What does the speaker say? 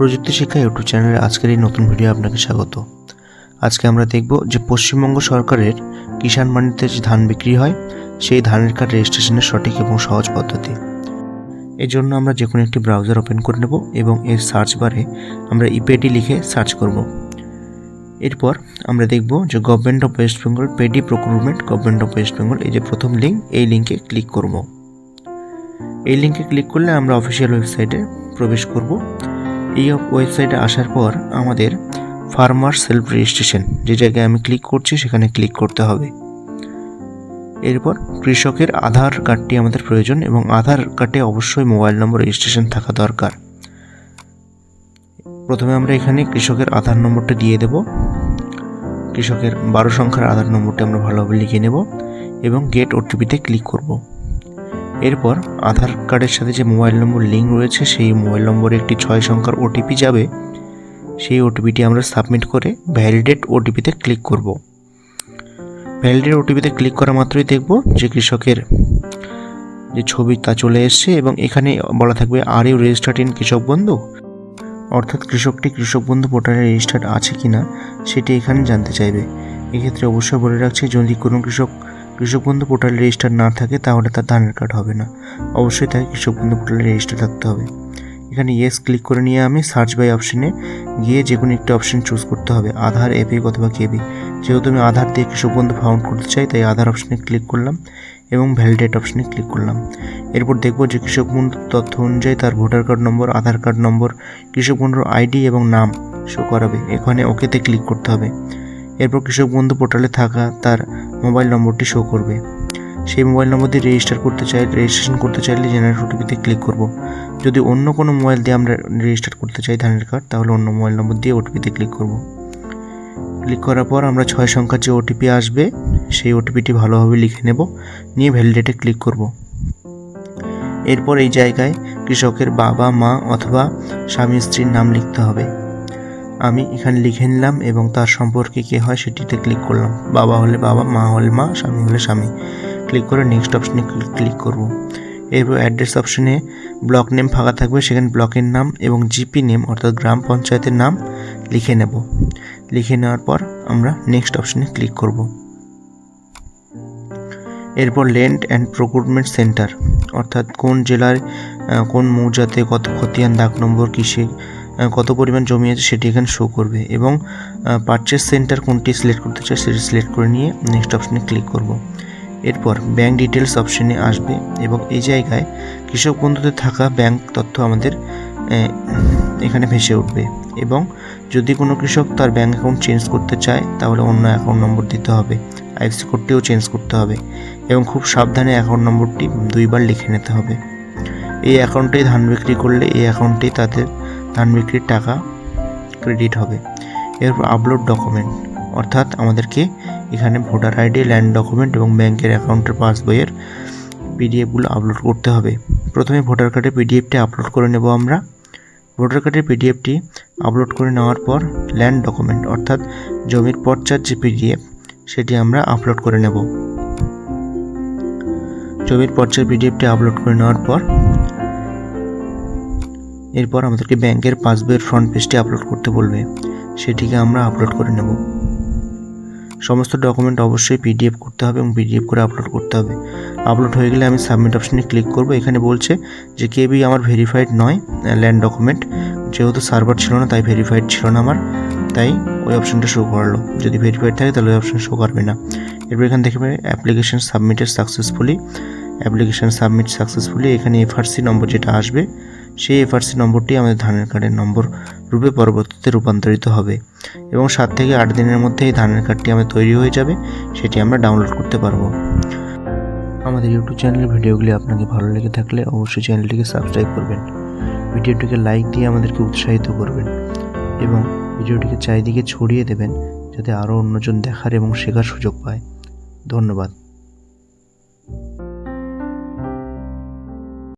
প্রযুক্তি শিক্ষা ইউটিউব চ্যানেলে আজকের এই নতুন ভিডিও আপনাকে স্বাগত। আজকে আমরা দেখব যে পশ্চিমবঙ্গ সরকারের কিষাণ মান্ডিতে যে ধান বিক্রি হয় সেই ধানের কার্ড রেজিস্ট্রেশনের সঠিক এবং সহজ পদ্ধতি। এর জন্য আমরা যে কোনো একটি ব্রাউজার ওপেন করে নেব এবং এর সার্চ বারে আমরা ইপেডি লিখে সার্চ করব। এরপর আমরা দেখব যে government of West Bengal paddy procurement government of West Bengal, এই যে প্রথম লিঙ্ক, এই লিঙ্কে ক্লিক করব। এই লিঙ্কে ক্লিক করলে আমরা অফিসিয়াল ওয়েবসাইটে প্রবেশ করব। এই ওয়েবসাইটে আসার পর আমাদের ফার্মার সেলফ রেজিস্ট্রেশন যে জায়গায় আমি ক্লিক করছি সেখানে ক্লিক করতে হবে। এরপর কৃষকের আধার কার্ডটি আমাদের প্রয়োজন এবং আধার কার্ডে অবশ্যই মোবাইল নম্বর রেজিস্ট্রেশন থাকা দরকার। প্রথমে আমরা এখানে কৃষকের আধার নম্বরটা দিয়ে দেব। কৃষকের 12 সংখ্যার আধার নম্বরটি আমরা ভালোভাবে লিখে নেব এবং গেট ওটিপিতে ক্লিক করব। এরপর আধার কার্ডের সাথে যে মোবাইল নম্বর লিঙ্ক রয়েছে সেই মোবাইল নম্বরে একটি 6 সংখ্যার ওটিপি যাবে। সেই ওটিপিটি আমরা সাবমিট করে ভ্যালিডেট ওটিপিতে ক্লিক করব। ভ্যালিডেট ওটিপিতে ক্লিক করা মাত্রই দেখব যে কৃষকের যে ছবি তা চলে এসছে এবং এখানে বলা থাকবে আর ইউ রেজিস্টার্ড ইন কৃষক বন্ধু, অর্থাৎ কৃষকটি কৃষক বন্ধু পোর্টালে রেজিস্টার্ড আছে কিনা সেটি এখানে জানতে চাইবে। এক্ষেত্রে অবশ্যই বলে রাখছি, যদি কোনো কৃষক বন্ধু পোর্টালে রেজিস্টার না থাকে তাহলে তার ধানের কার্ড হবে না। অবশ্যই তাকে কৃষক বন্ধু পোর্টালে রেজিস্টার থাকতে হবে। এখানে ইয়েস ক্লিক করে নিয়ে আমি সার্চ বাই অপশনে গিয়ে যে কোনো একটি অপশন চুজ করতে হবে, আধার, এপিক অথবা কেবি। যেহেতু আমি আধার দিয়ে কৃষক বন্ধু ফাউন্ড করতে চাই তাই আধার অপশনে ক্লিক করলাম এবং ভ্যালিডেট অপশনে ক্লিক করলাম। এরপর দেখব যে কৃষক বন্ধুর তথ্য অনুযায়ী তার ভোটার কার্ড নম্বর, আধার কার্ড নম্বর, কৃষক বন্ধুর আইডি এবং নাম শো করাবে। এখানে ওকেতে ক্লিক করতে হবে। এরপর কৃষক বন্ধু পোর্টালে থাকা তার মোবাইল নম্বরটি শো করবে। সেই মোবাইল নম্বর দিয়ে রেজিস্ট্রেশন করতে চাইলে জেনারেট ওটিপিতে ক্লিক করব। যদি অন্য কোনো মোবাইল দিয়ে আমরা রেজিস্টার করতে চাই ধানের কার্ড তাহলে অন্য মোবাইল নম্বর দিয়ে ওটিপিতে ক্লিক করব। ক্লিক করার পর আমরা 6 সংখ্যার যে ওটিপি আসবে সেই ওটিপিটি ভালোভাবে লিখে নেব, নিয়ে ভ্যালিডেটে ক্লিক করব। এরপর এই জায়গায় কৃষকের বাবা, মা অথবা স্বামী স্ত্রীর নাম লিখতে হবে। আমি এখানে লিখে নিলাম এবং তার সম্পর্কে কে হয় সেটিতে ক্লিক করলাম। বাবা হলে বাবা, মা হলে মা, স্বামী হলে স্বামী। ক্লিক করে নেক্সট অপশনে ক্লিক করব। এরপর অ্যাড্রেস অপশনে ব্লক নেম ফাঁকা থাকবে, সেখানে ব্লকের নাম এবং জিপি নেম অর্থাৎ গ্রাম পঞ্চায়েতের নাম লিখে নেব। লিখে নেওয়ার পর আমরা নেক্সট অপশনে ক্লিক করব। এরপর ল্যান্ড অ্যান্ড প্রক্রুটমেন্ট সেন্টার অর্থাৎ কোন জেলার কোন মৌজাতে কত খতিয়ান, দাগ নম্বর, কিসে কত পরিমাণ জমি আছে সেটি এখানে শো করবে এবং পারচেস সেন্টার কোনটি সিলেক্ট করতে চাই সেটি সিলেক্ট করে নিয়ে নেক্সট অপশনে ক্লিক করব। এরপর ব্যাঙ্ক ডিটেলস অপশনে আসবে এবং এই জায়গায় কৃষক বন্ধুতে থাকা ব্যাঙ্ক তথ্য আমাদের এখানে ভেসে উঠবে এবং যদি কোনো কৃষক তার ব্যাঙ্ক অ্যাকাউন্ট চেঞ্জ করতে চায় তাহলে অন্য অ্যাকাউন্ট নম্বর দিতে হবে, আইএফএসসি কোডটিও চেঞ্জ করতে হবে এবং খুব সাবধানে অ্যাকাউন্ট নম্বরটি 2 বার লিখে নিতে হবে। এই অ্যাকাউন্টেই ধান বিক্রি করলে এই অ্যাকাউন্টেই তাদের ধান বিক্রির টাকা ক্রেডিট হবে। এরপর আপলোড ডকুমেন্ট অর্থাৎ আমাদেরকে এখানে ভোটার আইডি, ল্যান্ড ডকুমেন্ট এবং ব্যাংকের অ্যাকাউন্টের পাসবইয়ের পিডিএফগুলো আপলোড করতে হবে। প্রথমে ভোটার কার্ডের পিডিএফটি আপলোড করে নেব আমরা। ভোটার কার্ডের পিডিএফটি আপলোড করে নেওয়ার পর ল্যান্ড ডকুমেন্ট অর্থাৎ জমির পর্চার যে পিডিএফ সেটি আমরা আপলোড করে নেব। জমির পর্চার পিডিএফটি আপলোড করে নেওয়ার পর এরপর আমাদেরকে ব্যাংকের পাসবইয়ের ফ্রন্ট পেজটি আপলোড করতে বলবে, সেটিকে আমরা আপলোড করে নেব। সমস্ত ডকুমেন্ট অবশ্যই পিডিএফ করতে হবে এবং পিডিএফ করে আপলোড করতে হবে। আপলোড হয়ে গেলে আমি সাবমিট অপশনে ক্লিক করব। এখানে বলছে যে কেবি আমার ভেরিফাইড নয় ল্যান্ড ডকুমেন্ট, যেহেতু সার্ভার ছিল না তাই ভেরিফাইড ছিল না আমার, তাই ওই অপশনটা শো করলো। যদি ভেরিফাইড থাকে তাহলে ওই অপশন শো করবে না। এরপর এখানে দেখবে application submitted successfully, application submit successfully. এখানে এফআরসি নম্বর যেটা আসবে সেই এফআরসি নম্বরটি আমাদের ধানের কার্ডের নম্বর রূপে পরবর্তীতে রূপান্তরিত হবে এবং 7 থেকে 8 দিনের মধ্যে এই ধানের কার্ডটি আমাদের তৈরি হয়ে যাবে, সেটি আমরা ডাউনলোড করতে পারবো। আমাদের ইউটিউব চ্যানেলের ভিডিওগুলি আপনাকে ভালো লেগে থাকলে অবশ্যই চ্যানেলটিকে সাবস্ক্রাইব করবেন, ভিডিওটিকে লাইক দিয়ে আমাদেরকে উৎসাহিত করবেন এবং ভিডিওটিকে চারিদিকে ছড়িয়ে দেবেন যাতে আরও অন্যজন দেখার এবং শেখার সুযোগ পায়। ধন্যবাদ।